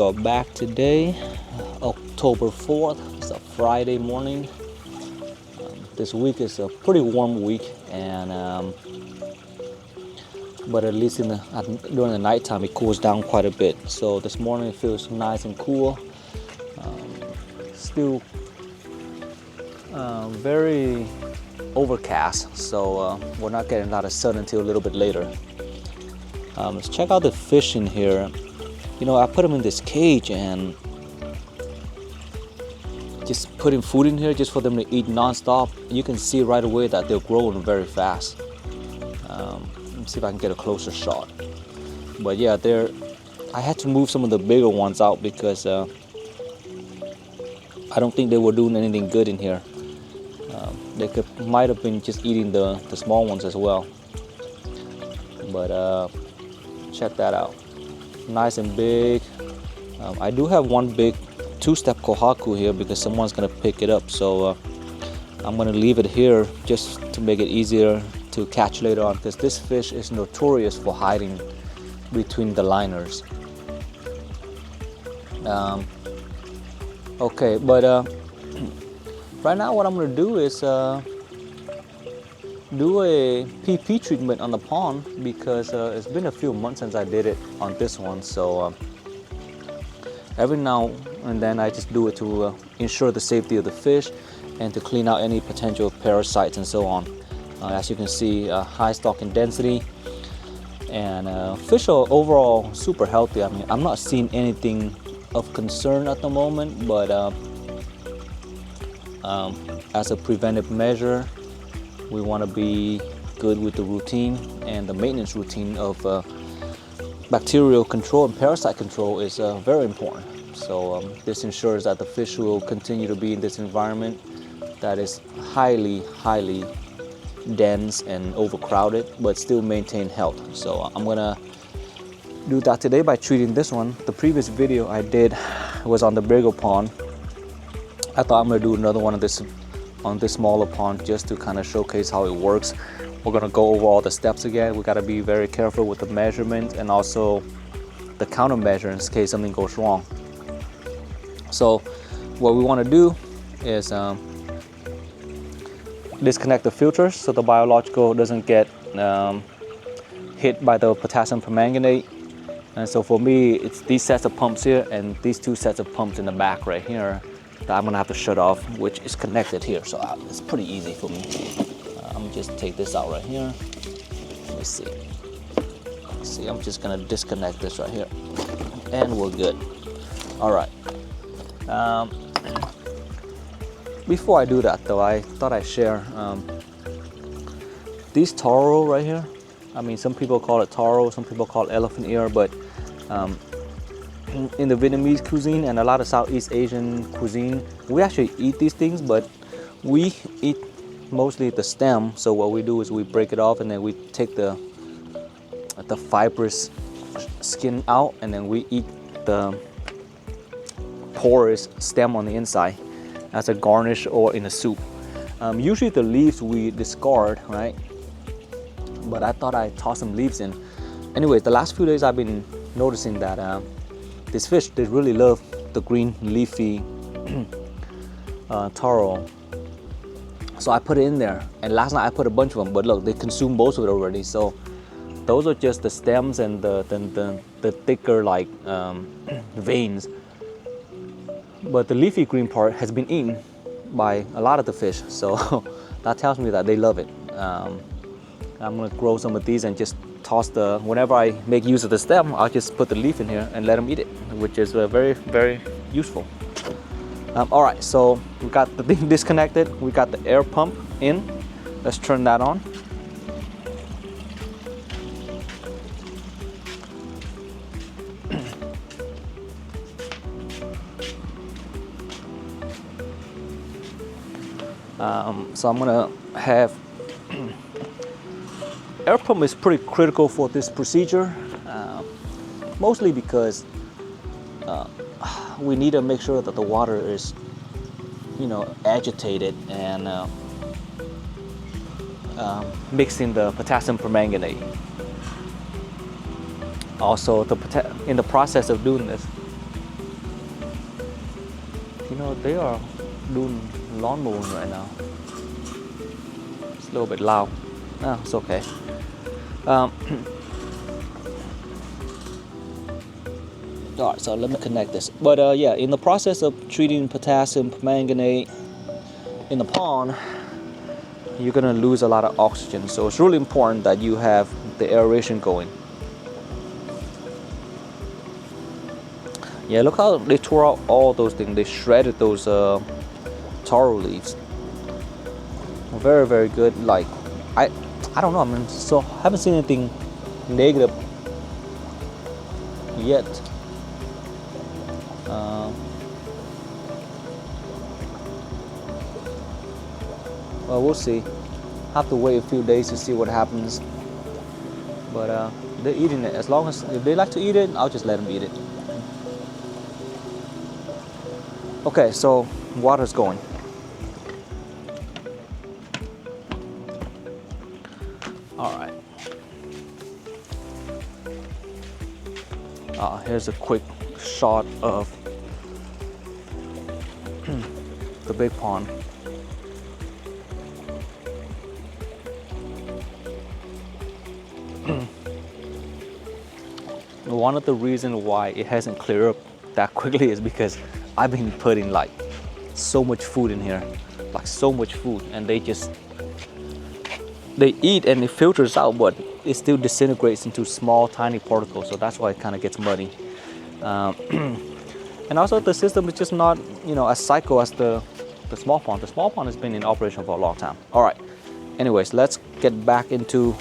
are back today, October 4th. It's a Friday morning. This week is a pretty warm week, and but at least during the nighttime it cools down quite a bit. So this morning it feels nice and cool. Still very overcast, so we're not getting a lot of sun until a little bit later. Let's check out the fish in here. You know, I put them in this cage and just putting food in here just for them to eat non-stop. You can see right away that they're growing very fast. Let's see if I can get a closer shot. But yeah, I had to move some of the bigger ones out because I don't think they were doing anything good in here. They might have been just eating the small ones as well. But check that out. Nice and big. I do have one big two-step kohaku here because someone's gonna pick it up, so I'm gonna leave it here just to make it easier to catch later on, because this fish is notorious for hiding between the liners. Okay, but right now what I'm gonna do is do a PP treatment on the pond, because it's been a few months since I did it on this one. So every now and then I just do it to ensure the safety of the fish and to clean out any potential parasites and so on. As you can see, high stocking density, and fish are overall super healthy. I mean, I'm not seeing anything of concern at the moment, but as a preventive measure, we want to be good with the routine, and the maintenance routine of bacterial control and parasite control is very important. So this ensures that the fish will continue to be in this environment that is highly dense and overcrowded, but still maintain health. So I'm gonna do that today by treating this one. The previous video I did was on the bigger pond. I thought I'm gonna do another one of this on this smaller pond just to kind of showcase how it works. We're gonna go over all the steps again. We gotta be very careful with the measurement and also the countermeasure in case something goes wrong. So what we want to do is disconnect the filters so the biological doesn't get hit by the potassium permanganate. And so for me, it's these sets of pumps here and these two sets of pumps in the back right here that I'm gonna have to shut off, which is connected here. So it's pretty easy for me. I'm gonna just take this out right here. Let me see. See, I'm just gonna disconnect this right here, and we're good. All right. Before I do that though, I thought I'd share these taro right here. I mean, some people call it taro, some people call it elephant ear, but in the Vietnamese cuisine and a lot of Southeast Asian cuisine, we actually eat these things, but we eat mostly the stem. So what we do is we break it off and then we take the fibrous skin out, and then we eat the porous stem on the inside as a garnish or in a soup. Usually the leaves we discard, right? But I thought I'd toss some leaves in. Anyways, the last few days I've been noticing that these fish, they really love the green leafy taro. So I put it in there, and last night I put a bunch of them, but look, they consumed most of it already. So those are just the stems and the thicker like veins. But the leafy green part has been eaten by a lot of the fish, so that tells me that they love it. I'm gonna grow some of these and just toss whenever I make use of the stem, I'll just put the leaf in here and let them eat it, which is very useful. All right, so we got the thing disconnected. We got the air pump in. Let's turn that on. So I'm gonna have air pump is pretty critical for this procedure, mostly because we need to make sure that the water is, agitated and mixing the potassium permanganate. Also, in the process of doing this, You know, they are doing lawn mowing right now. It's a little bit loud. No, it's okay. All right, so let me connect this. But yeah, in the process of treating potassium permanganate in the pond, you're gonna lose a lot of oxygen. So it's really important that you have the aeration going. Yeah, look how they tore out all those things. They shredded those taro leaves. Very, very good. Like, I don't know. I mean, so haven't seen anything negative yet. Well, we'll see. Have to wait a few days to see what happens. But they're eating it. As long as if they like to eat it, I'll just let them eat it. Okay, so water's going. All right. Here's a quick shot of the big pond. One of the reasons why it hasn't cleared up that quickly is because I've been putting like so much food in here, like so much food, and they eat and it filters out, but it still disintegrates into small tiny particles, so that's why it kind of gets muddy. And also the system is just not, you know, as cycle as the small pond. The small pond has been in operation for a long time. All right, anyways, let's get back into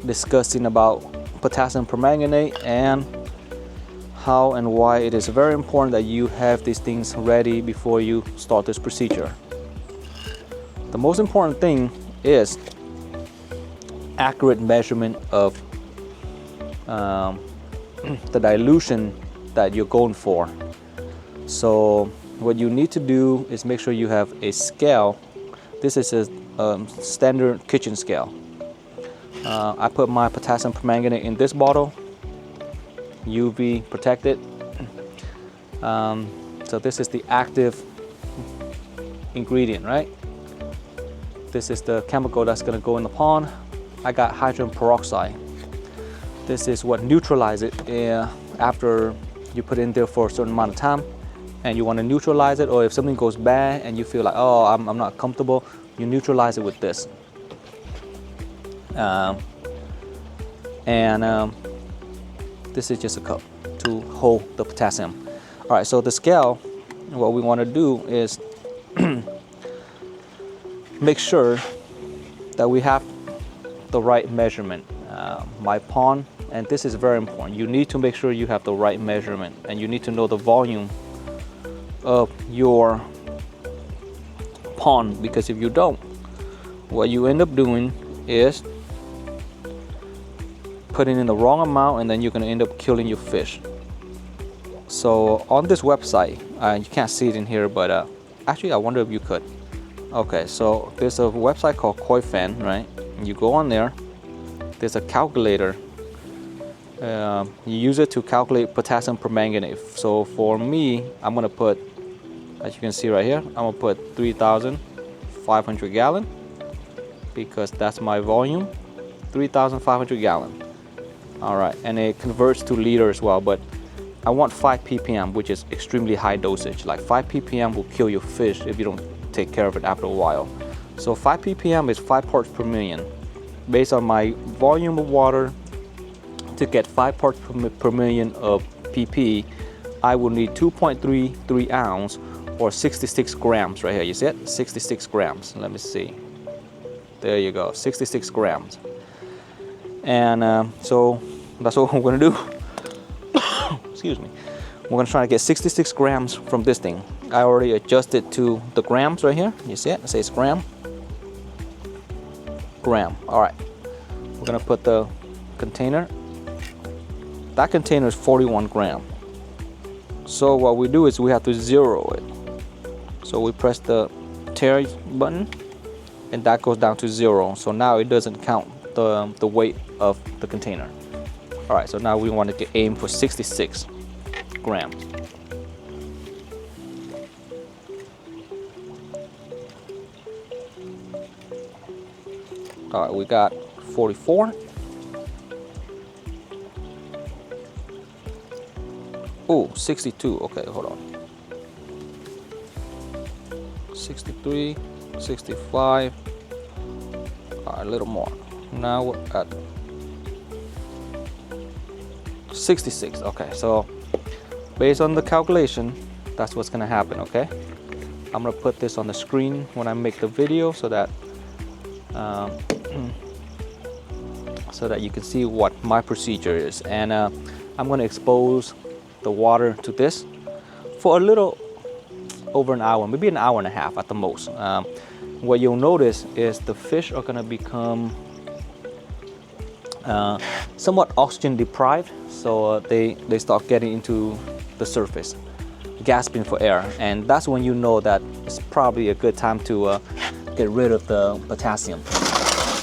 discussing about potassium permanganate and how and why it is very important that you have these things ready before you start this procedure. The most important thing is accurate measurement of the dilution that you're going for. So what you need to do is make sure you have a scale. This is a standard kitchen scale. I put my potassium permanganate in this bottle, UV protected. So this is the active ingredient, right? This is the chemical that's going to go in the pond. I got hydrogen peroxide. This is what neutralizes it after you put it in there for a certain amount of time and you want to neutralize it, or if something goes bad and you feel like, oh, I'm not comfortable, you neutralize it with this. This is just a cup to hold the potassium. All right, so the scale, what we want to do is make sure that we have the right measurement. My pond, and this is very important, you need to make sure you have the right measurement, and you need to know the volume of your pond, because if you don't, what you end up doing is putting in the wrong amount, and then you're going to end up killing your fish. So on this website, you can't see it in here, but actually I wonder if you could. Okay, so there's a website called KoiFan, right? You go on there, there's a calculator. You use it to calculate potassium permanganate. So for me, I'm gonna put, as you can see right here, I'm gonna put 3,500 gallon because that's my volume, 3,500 gallon. All right, and it converts to liter as well, but I want 5 ppm, which is extremely high dosage. Like 5 ppm will kill your fish if you don't take care of it after a while. So 5 ppm is 5 parts per million. Based on my volume of water, to get 5 parts per million of pp, I will need 2.33 ounce or 66 grams right here. You see it? 66 grams. Let me see. There you go, 66 grams. And so that's what we're gonna do. Excuse me. We're gonna try to get 66 grams from this thing. I already adjusted to the grams right here. You see it? It says gram. Gram. All right. We're gonna put the container. That container is 41 gram. So what we do is we have to zero it. So we press the tare button, and that goes down to 0. So now it doesn't count the weight of the container. All right. So now we want to aim for 66 grams. All right, we got 44. Oh, 62. Okay, hold on. 63, 65. All right, a little more. Now we're at 66. Okay, so based on the calculation, that's what's gonna happen. Okay, I'm gonna put this on the screen when I make the video so that so that you can see what my procedure is. And I'm gonna expose the water to this for a little over an hour, maybe an hour and a half at the most. What you'll notice is the fish are gonna become somewhat oxygen deprived, so they start getting into the surface, gasping for air, and that's when you know that it's probably a good time to get rid of the potassium.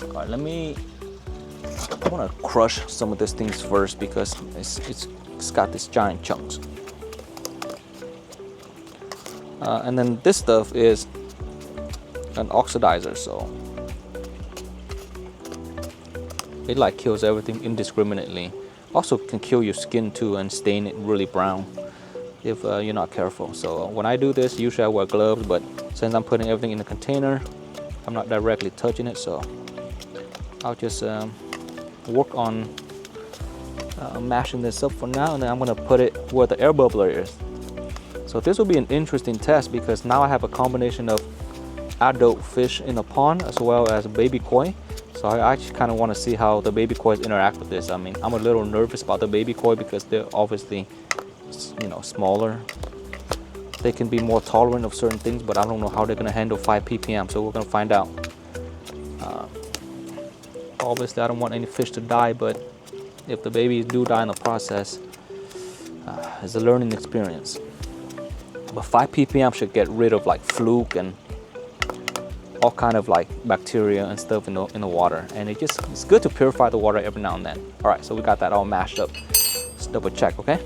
All right, I want to crush some of these things first because it's got these giant chunks. And then this stuff is an oxidizer, so it like kills everything indiscriminately. Also can kill your skin too and stain it really brown if you're not careful. So when I do this, usually I wear gloves, but since I'm putting everything in a container, I'm not directly touching it, so I'll just work on mashing this up for now, and then I'm gonna put it where the air bubbler is. So this will be an interesting test because now I have a combination of adult fish in the pond as well as baby koi. So I actually kind of want to see how the baby koi interact with this. I mean, I'm a little nervous about the baby koi because they're obviously, you know, smaller. They can be more tolerant of certain things, but I don't know how they're gonna handle 5 ppm. So we're gonna find out. Obviously, I don't want any fish to die, but if the babies do die in the process, it's a learning experience. But 5 ppm should get rid of like fluke and all kind of like bacteria and stuff in the water, and it's good to purify the water every now and then. All right, so we got that all mashed up. Let's double check, okay?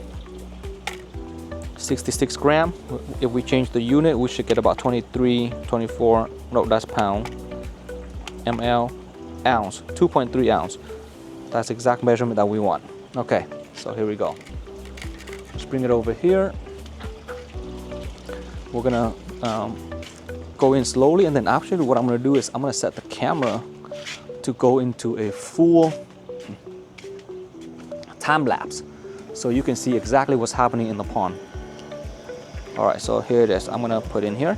66 gram. If we change the unit, we should get about 23, 24. No, that's pound. ml, ounce, 2.3 ounce. That's the exact measurement that we want. Okay, so here we go. Let's bring it over here. We're gonna go in slowly, and then actually what I'm gonna do is I'm gonna set the camera to go into a full time lapse so you can see exactly what's happening in the pond. All right, so here it is. I'm gonna put in here,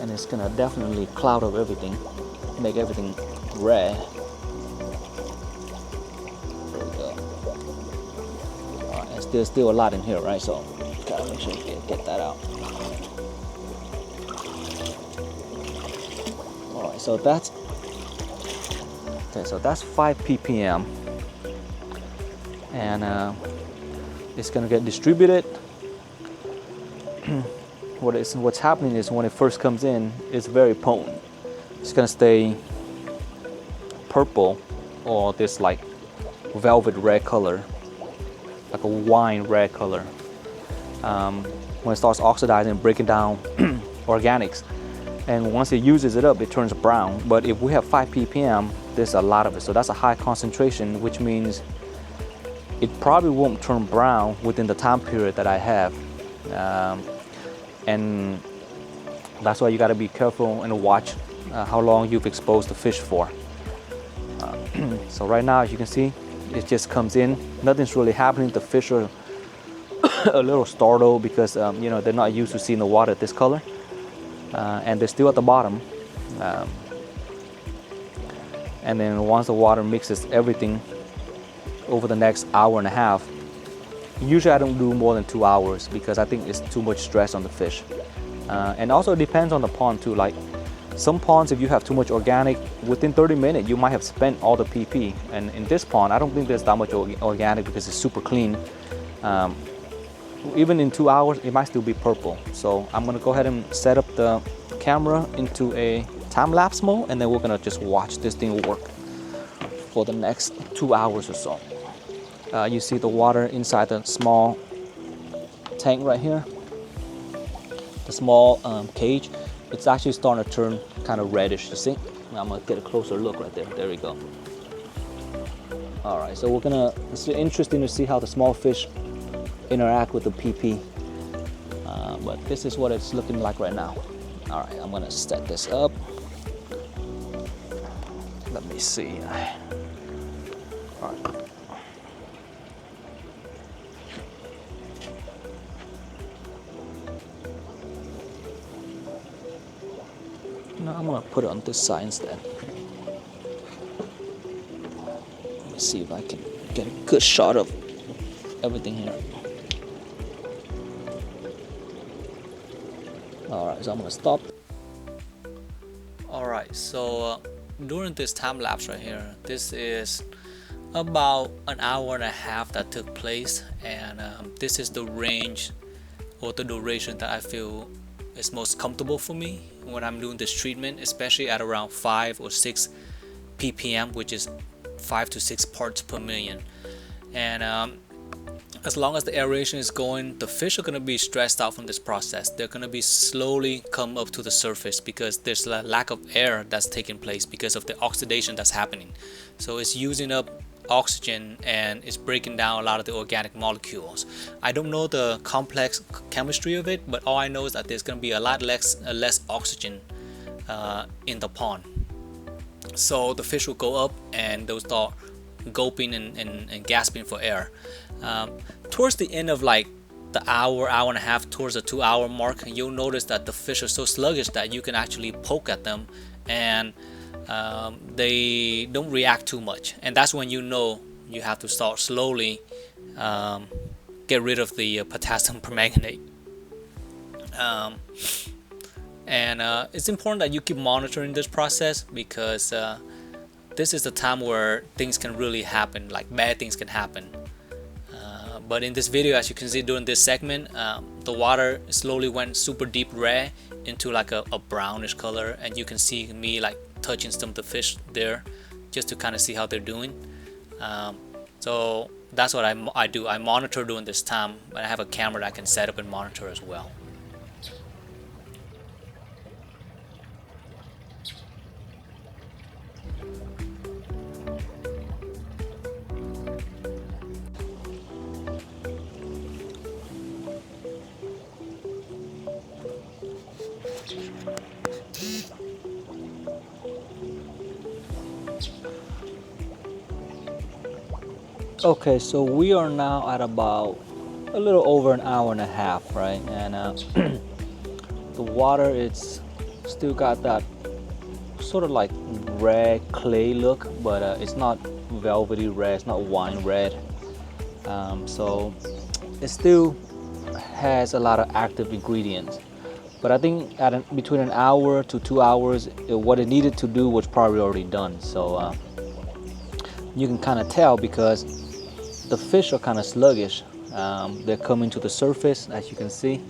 and it's gonna definitely cloud up everything, make everything red. There we go. All right, and there's still a lot in here, right? So gotta make sure you get that out. All right, so that's okay. So that's 5 ppm, and it's gonna get distributed. What's happening is when it first comes in, it's very potent. It's gonna stay purple or this like velvet red color, like a wine red color. When it starts oxidizing, breaking down organics, and once it uses it up, it turns brown. But if we have 5 ppm, there's a lot of it, so that's a high concentration, which means it probably won't turn brown within the time period that I have. And that's why you got to be careful and watch how long you've exposed the fish for. So right now, as you can see, it just comes in. Nothing's really happening. The fish are a little startled because you know, they're not used to seeing the water this color, and they're still at the bottom. And then once the water mixes everything over the next hour and a half, usually I don't do more than 2 hours because I think it's too much stress on the fish. And also it depends on the pond too. Like some ponds, if you have too much organic, within 30 minutes you might have spent all the PP. And in this pond, I don't think there's that much organic because it's super clean. Even in 2 hours, it might still be purple. So I'm gonna go ahead and set up the camera into a time-lapse mode, and then we're gonna just watch this thing work for the next 2 hours or so. You see the water inside the small tank right here, the small cage. It's actually starting to turn kind of reddish, you see? I'm gonna get a closer look right there. There we go. All right, so it's interesting to see how the small fish interact with the PP. But this is what it's looking like right now. All right, I'm gonna set this up. Let me see. All right. No, I'm gonna put it on this side instead. Let me see if I can get a good shot of everything here. All right, so I'm gonna stop. All right, so during this time lapse right here, this is about an hour and a half that took place, and this is the range or the duration that I feel is most comfortable for me when I'm doing this treatment, especially at around 5 or 6 ppm, which is 5 to 6 parts per million. And as long as the aeration is going, the fish are going to be stressed out from this process. They're going to be slowly come up to the surface because there's a lack of air that's taking place because of the oxidation that's happening. So it's using up oxygen and it's breaking down a lot of the organic molecules. I don't know the complex chemistry of it, but all I know is that there's going to be a lot less oxygen in the pond. So the fish will go up and they'll start gulping and gasping for air. Towards the end of like the hour and a half, towards the 2 hour mark, you'll notice that the fish are so sluggish that you can actually poke at them and they don't react too much, and that's when you know you have to start slowly get rid of the potassium permanganate. It's important that you keep monitoring this process because this is the time where things can really happen, like bad things can happen. But in this video, as you can see during this segment, the water slowly went super deep red into like a brownish color, and you can see me like touching some of the fish there just to kind of see how they're doing. So that's what I do. I monitor during this time, and I have a camera that I can set up and monitor as well. Okay, so we are now at about a little over an hour and a half, right? And the water, it's still got that sort of like red clay look, but it's not velvety red, it's not wine red. So it still has a lot of active ingredients. But I think between an hour to 2 hours, what it needed to do was probably already done. So you can kind of tell because the fish are kind of sluggish. They're coming to the surface, as you can see,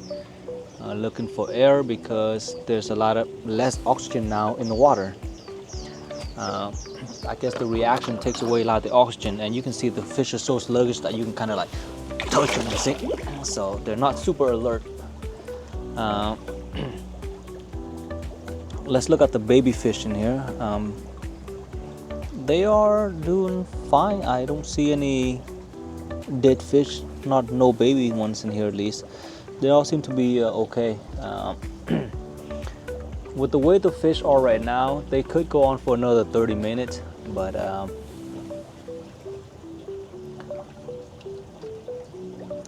looking for air because there's a lot of less oxygen now in the water. I guess the reaction takes away a lot of the oxygen, and you can see the fish are so sluggish that you can kind of like touch them, you see? So they're not super alert. Let's look at the baby fish in here. They are doing fine. I don't see any dead fish, no baby ones in here at least. They all seem to be okay. With the way the fish are right now, they could go on for another 30 minutes, but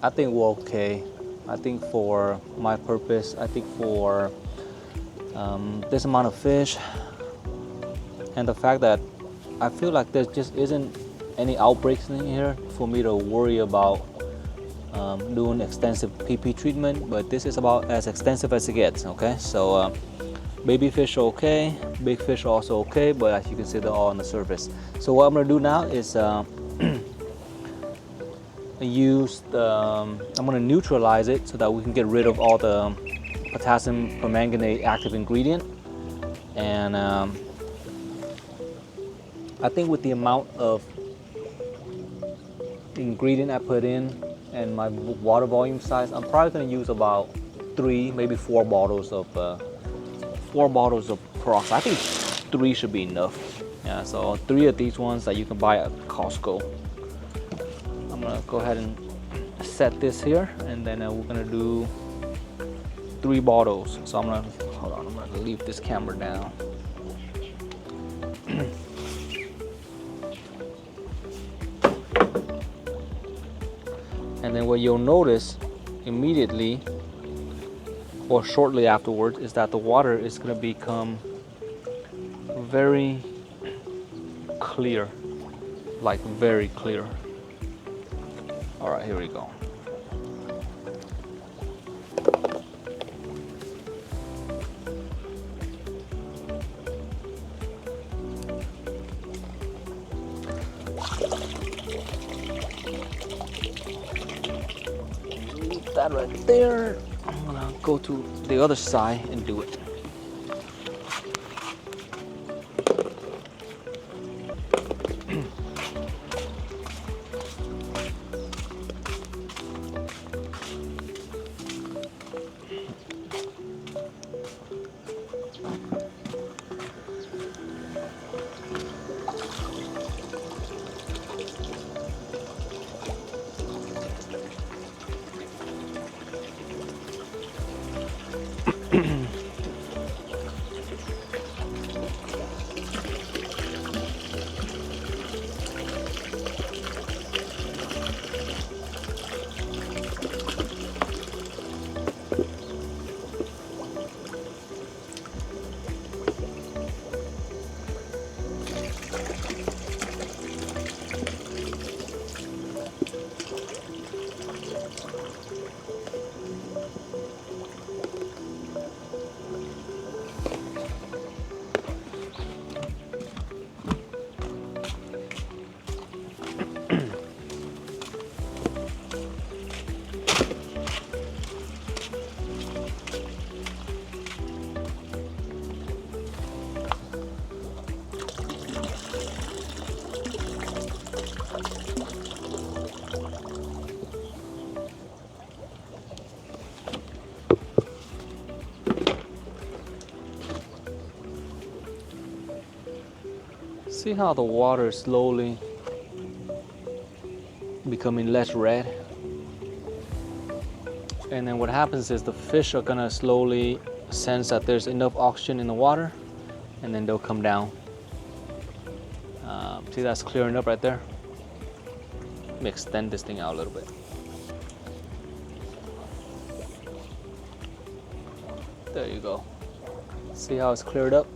I think we're okay. I think for my purpose, I think for this amount of fish and the fact that I feel like there just isn't any outbreaks in here for me to worry about doing extensive PP treatment, but this is about as extensive as it gets. Okay, so baby fish are okay, big fish are also okay, but as you can see, they're all on the surface. So what I'm gonna do now is I'm gonna neutralize it so that we can get rid of all the potassium permanganate active ingredient. And I think with the amount of ingredient I put in and my water volume size, I'm probably going to use about 3, maybe 4 bottles of peroxide. I think 3 should be enough. Yeah, so 3 of these ones that you can buy at Costco. I'm gonna go ahead and set this here, and then we're gonna do 3 bottles. So I'm gonna, hold on, I'm gonna leave this camera down. And then what you'll notice immediately or shortly afterwards is that the water is going to become very clear, like very clear. All right, here we go. Leave that right there. I'm gonna go to the other side and do it. See how the water is slowly becoming less red? And then what happens is the fish are gonna slowly sense that there's enough oxygen in the water, and then they'll come down. See, that's clearing up right there. Let me extend this thing out a little bit. There you go. See how it's cleared up?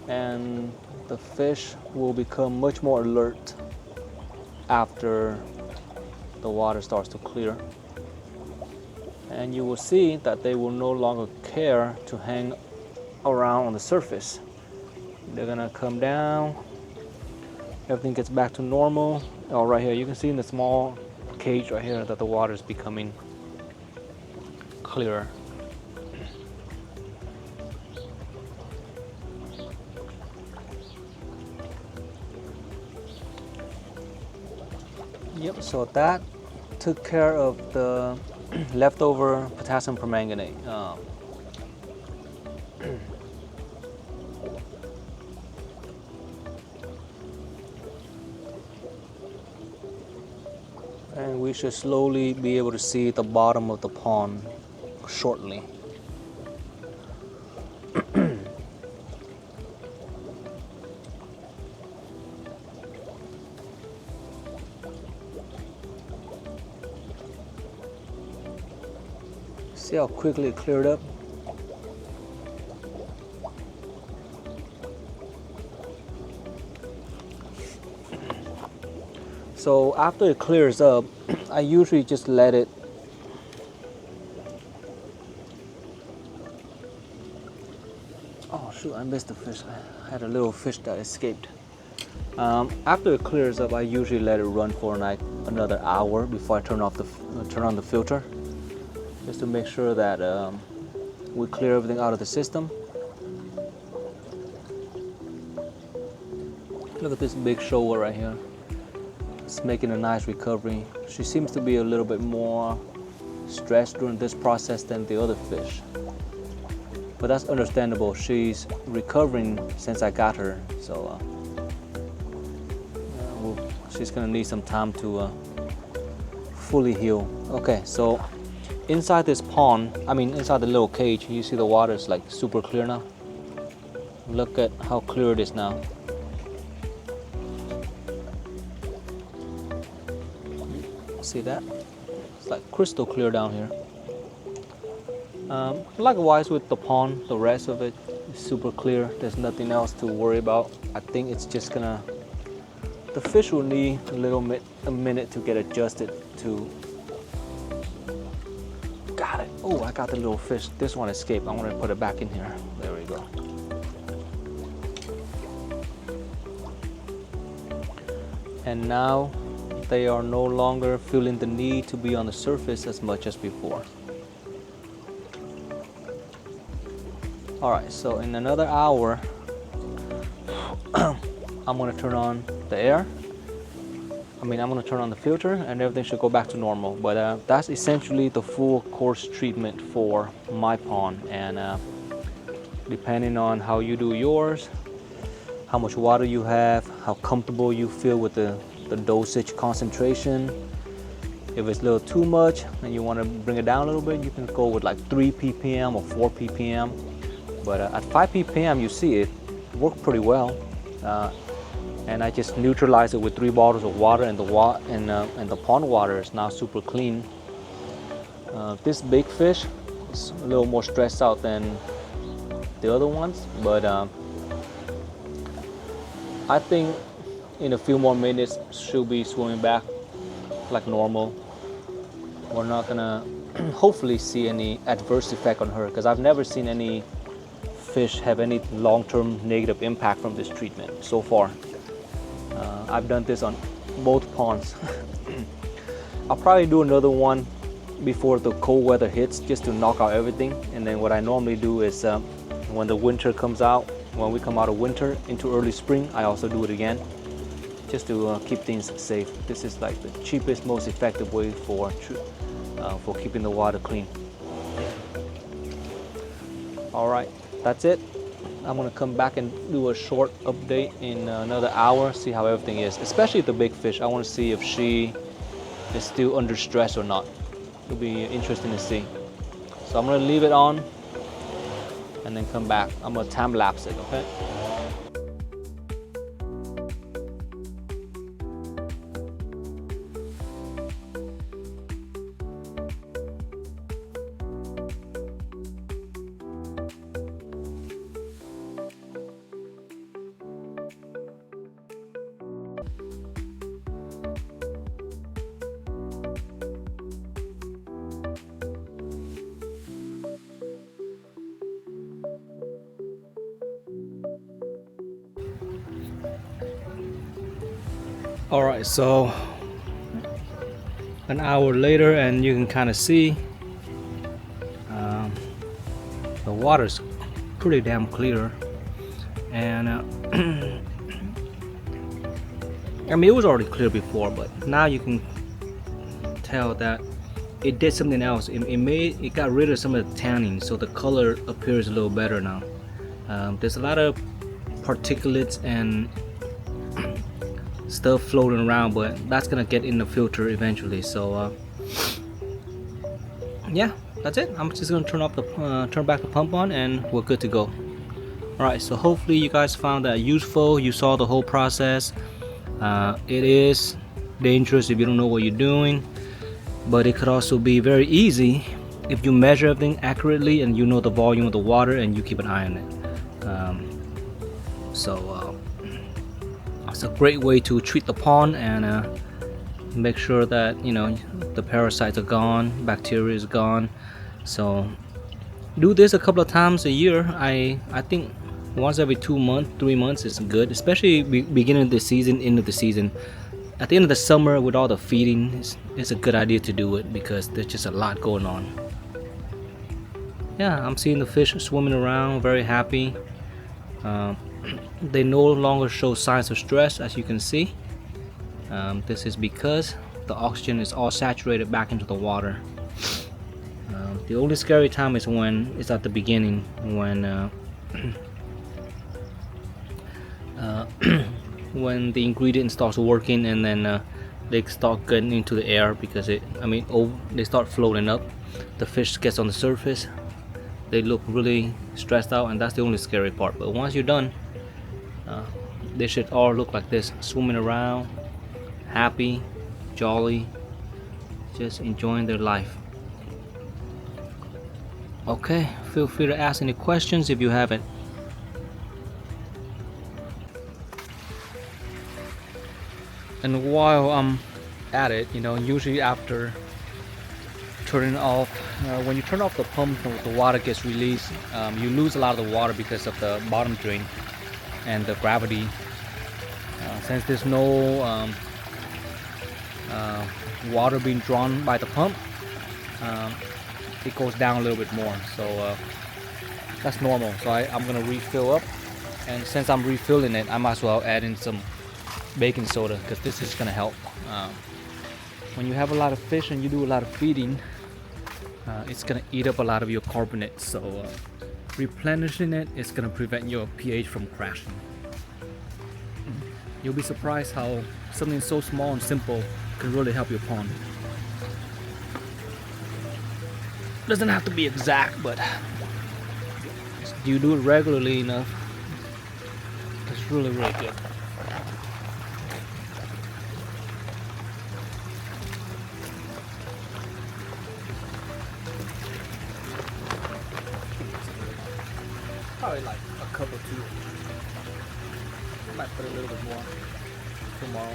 And the fish will become much more alert after the water starts to clear. And you will see that they will no longer care to hang around on the surface. They're gonna come down, everything gets back to normal. Oh, right here, you can see in the small cage right here that the water is becoming clearer. Yep, so that took care of the leftover potassium permanganate. And we should slowly be able to see the bottom of the pond shortly. See how quickly it cleared up? So after it clears up, I usually just let it oh shoot, I missed the fish. I had a little fish that escaped. After it clears up, I usually let it run for another hour before I turn on the filter, just to make sure that we clear everything out of the system. Look at this big shoal right here. It's making a nice recovery. She seems to be a little bit more stressed during this process than the other fish. but that's understandable. She's recovering since I got her, so she's gonna need some time to fully heal. Okay, so inside this pond, inside the little cage, you see the water is like super clear now. Look at how clear it is now. See that? It's like crystal clear down here. Likewise with the pond, the rest of it is super clear. There's nothing else to worry about. I think it's just gonna, the fish will need a minute to get adjusted to. Got it. Oh, I got the little fish. This one escaped. I want to put it back in here. There we go. And now they are no longer feeling the need to be on the surface as much as before. All right, so in another hour, I'm gonna turn on the air. I'm gonna turn on the filter and everything should go back to normal. But that's essentially the full course treatment for my pond. And depending on how you do yours, how much water you have, how comfortable you feel with the dosage concentration. If it's a little too much and you want to bring it down a little bit, you can go with like 3 ppm or 4 ppm. But at 5 ppm, you see it worked pretty well. And I just neutralize it with 3 bottles of water, and the pond water is now super clean. This big fish is a little more stressed out than the other ones, but I think in a few more minutes she'll be swimming back like normal. We're not gonna hopefully see any adverse effect on her, because I've never seen any fish have any long-term negative impact from this treatment so far. I've done this on both ponds. I'll probably do another one before the cold weather hits, just to knock out everything. And then what I normally do is when the winter comes out, when we come out of winter into early spring, I also do it again, just to keep things safe. This is like the cheapest, most effective way for keeping the water clean. All right, that's it. I'm gonna come back and do a short update in another hour, see how everything is, especially the big fish. I want to see if she is still under stress or not. It'll be interesting to see. So I'm gonna leave it on and then come back. I'm gonna time lapse it, okay? All right, so an hour later, and you can kind of see the water's pretty damn clear. And it was already clear before, but now you can tell that it did something else. It got rid of some of the tanning, so the color appears a little better now. There's a lot of particulates and stuff floating around, but that's gonna get in the filter eventually. So yeah, that's it. I'm just gonna turn back the pump on, and we're good to go. All right, so hopefully you guys found that useful. You saw the whole process. It is dangerous if you don't know what you're doing, but it could also be very easy if you measure everything accurately and you know the volume of the water and you keep an eye on it. It's a great way to treat the pond and make sure that the parasites are gone, bacteria is gone. So do this a couple of times a year. I think once every 2 months, 3 months is good, especially beginning of the season, end of the season. At the end of the summer with all the feeding, it's a good idea to do it because there's just a lot going on. Yeah, I'm seeing the fish swimming around, very happy. They no longer show signs of stress, as you can see. This is because the oxygen is all saturated back into the water. The only scary time is when it's at the beginning, when when the ingredient starts working, and then they start getting into the air, because they start floating up. The fish gets on the surface, they look really stressed out, and that's the only scary part. But once you're done, they should all look like this, swimming around, happy, jolly, just enjoying their life. Okay, feel free to ask any questions if you have it. And while I'm at it, usually after turning off, when you turn off the pump, the water gets released. You lose a lot of the water because of the bottom drain and the gravity. Since there's no water being drawn by the pump, it goes down a little bit more. So that's normal. So I'm gonna refill up, and since I'm refilling it, I might as well add in some baking soda, because this is gonna help. When you have a lot of fish and you do a lot of feeding, it's gonna eat up a lot of your carbonate. So replenishing it is gonna prevent your pH from crashing. You'll be surprised how something so small and simple can really help your pond. Doesn't have to be exact, but you do it regularly enough, it's really good. Probably like a cup or two. Might put a little bit more tomorrow.